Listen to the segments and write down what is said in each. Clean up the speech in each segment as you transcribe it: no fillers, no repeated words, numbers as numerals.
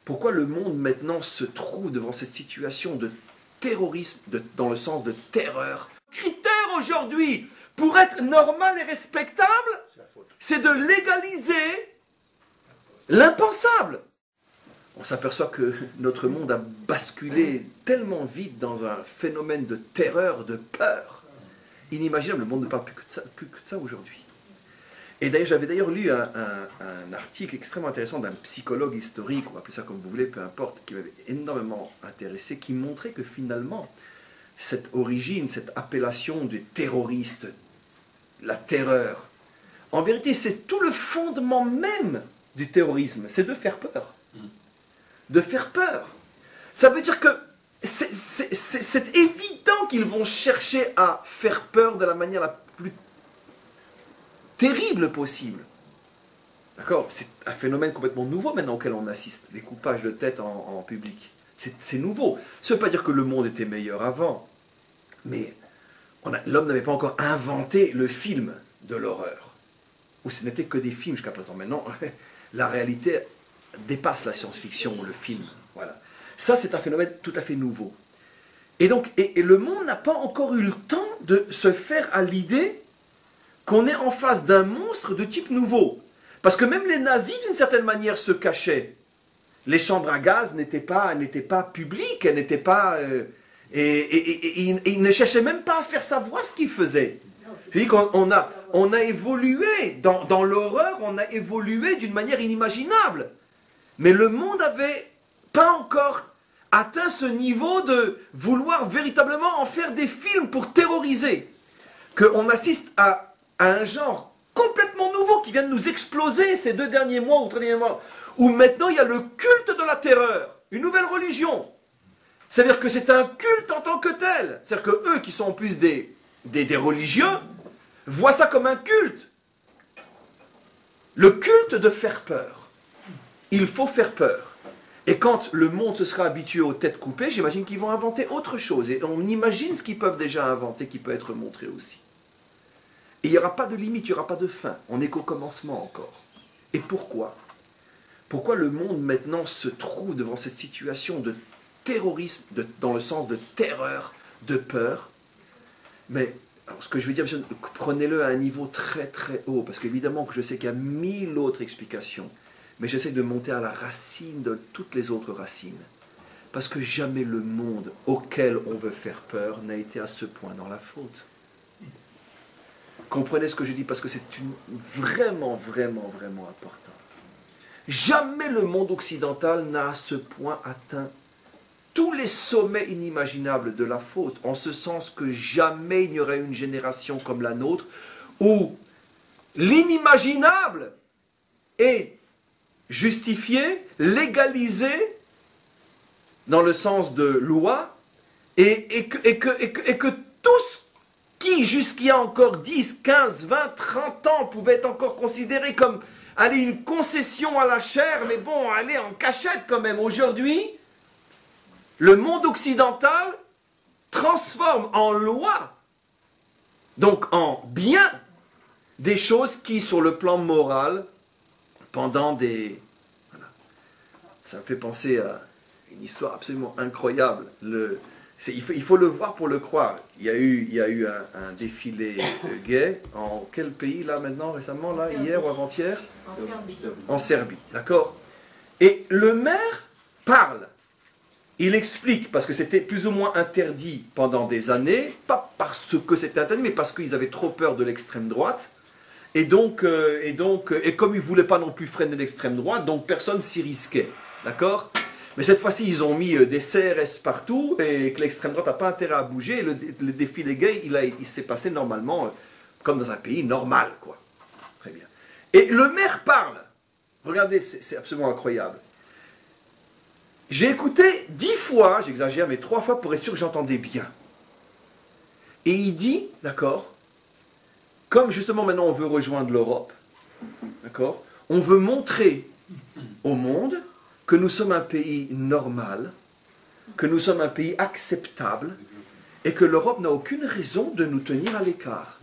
pourquoi le monde maintenant se trouve devant cette situation de terrorisme, dans le sens de terreur. Le critère aujourd'hui pour être normal et respectable, c'est de légaliser l'impensable. On s'aperçoit que notre monde a basculé tellement vite dans un phénomène de terreur, de peur, inimaginable. Le monde ne parle plus que de ça aujourd'hui. Et d'ailleurs, j'avais lu un article extrêmement intéressant d'un psychologue historique, ou appelez ça comme vous voulez, peu importe, qui m'avait énormément intéressé, qui montrait que finalement, cette origine, cette appellation des terroristes, la terreur, en vérité, c'est tout le fondement même du terrorisme, c'est de faire peur. De faire peur. Ça veut dire que c'est évident qu'ils vont chercher à faire peur de la manière la plus terrible possible. D'accord? C'est un phénomène complètement nouveau maintenant auquel on assiste, les coupages de tête en public. C'est nouveau. Ça ne veut pas dire que le monde était meilleur avant, mais l'homme n'avait pas encore inventé le film de l'horreur, où ce n'était que des films jusqu'à présent. Maintenant, la réalité dépasse la science-fiction, le film. Voilà. Ça, c'est un phénomène tout à fait nouveau. Et donc, et le monde n'a pas encore eu le temps de se faire à l'idée qu'on est en face d'un monstre de type nouveau. Parce que même les nazis, d'une certaine manière, se cachaient. Les chambres à gaz n'étaient pas publiques, elles n'étaient pas... et ils ne cherchaient même pas à faire savoir ce qu'ils faisaient. On a évolué, dans l'horreur, on a évolué d'une manière inimaginable. Mais le monde n'avait pas encore atteint ce niveau de vouloir véritablement en faire des films pour terroriser. Qu'on assiste à un genre complètement nouveau qui vient de nous exploser ces 2 derniers mois ou 3 derniers mois, où maintenant il y a le culte de la terreur, une nouvelle religion. C'est-à-dire que c'est un culte en tant que tel. C'est-à-dire que eux qui sont en plus des religieux, voient ça comme un culte. Le culte de faire peur. Il faut faire peur. Et quand le monde se sera habitué aux têtes coupées, j'imagine qu'ils vont inventer autre chose. Et on imagine ce qu'ils peuvent déjà inventer, qui peut être montré aussi. Et il n'y aura pas de limite, il n'y aura pas de fin. On n'est qu'au commencement encore. Et pourquoi? Pourquoi le monde maintenant se trouve devant cette situation de terrorisme, dans le sens de terreur, de peur? Mais alors, ce que je veux dire, prenez-le à un niveau très très haut, parce qu'évidemment que je sais qu'il y a 1000 autres explications, mais j'essaie de monter à la racine de toutes les autres racines. Parce que jamais le monde auquel on veut faire peur n'a été à ce point dans la faute. Comprenez ce que je dis, parce que c'est vraiment, vraiment, vraiment important. Jamais le monde occidental n'a à ce point atteint tous les sommets inimaginables de la faute, en ce sens que jamais il n'y aurait une génération comme la nôtre où l'inimaginable est justifié, légalisé dans le sens de loi, et que tout ce qui jusqu'il y a encore 10, 15, 20, 30 ans pouvait être encore considéré comme allez, une concession à la chair, mais bon, allez, en cachette quand même. Aujourd'hui, le monde occidental transforme en loi, donc en bien, des choses qui, sur le plan moral, pendant des... Voilà. Ça me fait penser à une histoire absolument incroyable. Il faut le voir pour le croire. Il y a eu un défilé gay en quel pays là maintenant, récemment, là, hier ou avant-hier? En Serbie. En Serbie, d'accord? Et le maire parle. Il explique, parce que c'était plus ou moins interdit pendant des années, pas parce que c'était interdit, mais parce qu'ils avaient trop peur de l'extrême droite. Et comme ils ne voulaient pas non plus freiner l'extrême droite, donc personne s'y risquait. D'accord? Mais cette fois-ci, ils ont mis des CRS partout et que l'extrême droite n'a pas intérêt à bouger. Et le défilé gay, il s'est passé normalement comme dans un pays normal, quoi. Très bien. Et le maire parle. Regardez, c'est absolument incroyable. J'ai écouté 10 fois, j'exagère, mais 3 fois pour être sûr que j'entendais bien. Et il dit, d'accord, comme justement maintenant on veut rejoindre l'Europe, d'accord, on veut montrer au monde que nous sommes un pays normal, que nous sommes un pays acceptable, et que l'Europe n'a aucune raison de nous tenir à l'écart.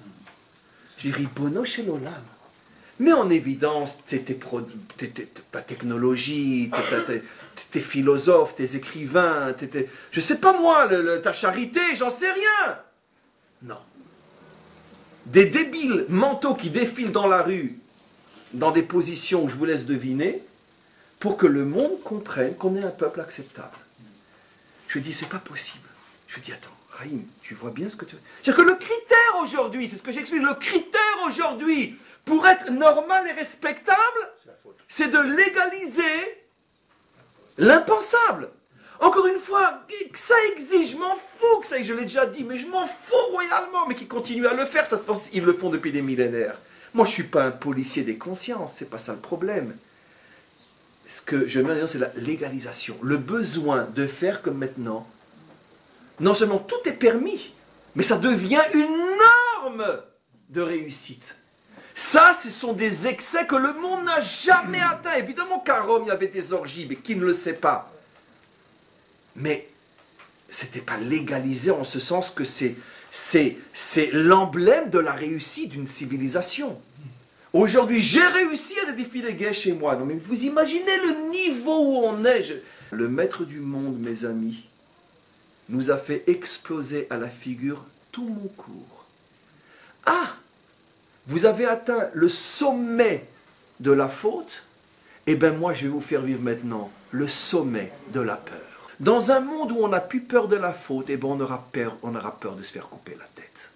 J'ai dit, Ribono shel olam. met en évidence ta technologie, tes philosophes, tes écrivains, je sais pas moi, ta charité, j'en sais rien. Non. Des débiles mentaux qui défilent dans la rue, dans des positions que je vous laisse deviner, pour que le monde comprenne qu'on est un peuple acceptable. Je dis, c'est pas possible. Je dis, attends, Raïm, tu vois bien ce que tu veux. C'est-à-dire que le critère aujourd'hui, c'est ce que j'explique, le critère aujourd'hui, pour être normal et respectable, c'est de légaliser l'impensable. Encore une fois, que ça exige, je m'en fous que ça exige, je l'ai déjà dit, mais je m'en fous royalement, mais qui continuent à le faire, ça se passe, ils le font depuis des millénaires. Moi, je ne suis pas un policier des consciences, c'est pas ça le problème. Ce que je mets en avant, c'est la légalisation, le besoin de faire comme maintenant. Non seulement tout est permis, mais ça devient une norme de réussite. Ça, ce sont des excès que le monde n'a jamais atteints. Évidemment qu'à Rome, il y avait des orgies, mais qui ne le sait pas? Mais ce n'était pas légalisé en ce sens que c'est l'emblème de la réussite d'une civilisation. Aujourd'hui, j'ai réussi à des défilés gays chez moi. Non, mais vous imaginez le niveau où on est. Le maître du monde, mes amis, nous a fait exploser à la figure tout mon cours. Ah, vous avez atteint le sommet de la faute, eh bien moi je vais vous faire vivre maintenant le sommet de la peur. Dans un monde où on n'a plus peur de la faute, eh bien on aura peur de se faire couper la tête.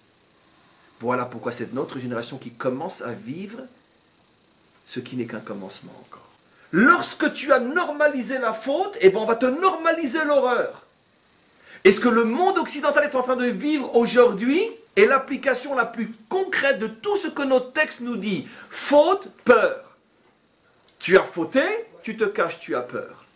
Voilà pourquoi c'est notre génération qui commence à vivre ce qui n'est qu'un commencement encore. Lorsque tu as normalisé la faute, eh bien on va te normaliser l'horreur. Et ce que le monde occidental est en train de vivre aujourd'hui est l'application la plus concrète de tout ce que notre texte nous dit. Faute, peur. Tu as fauté, tu te caches, tu as peur.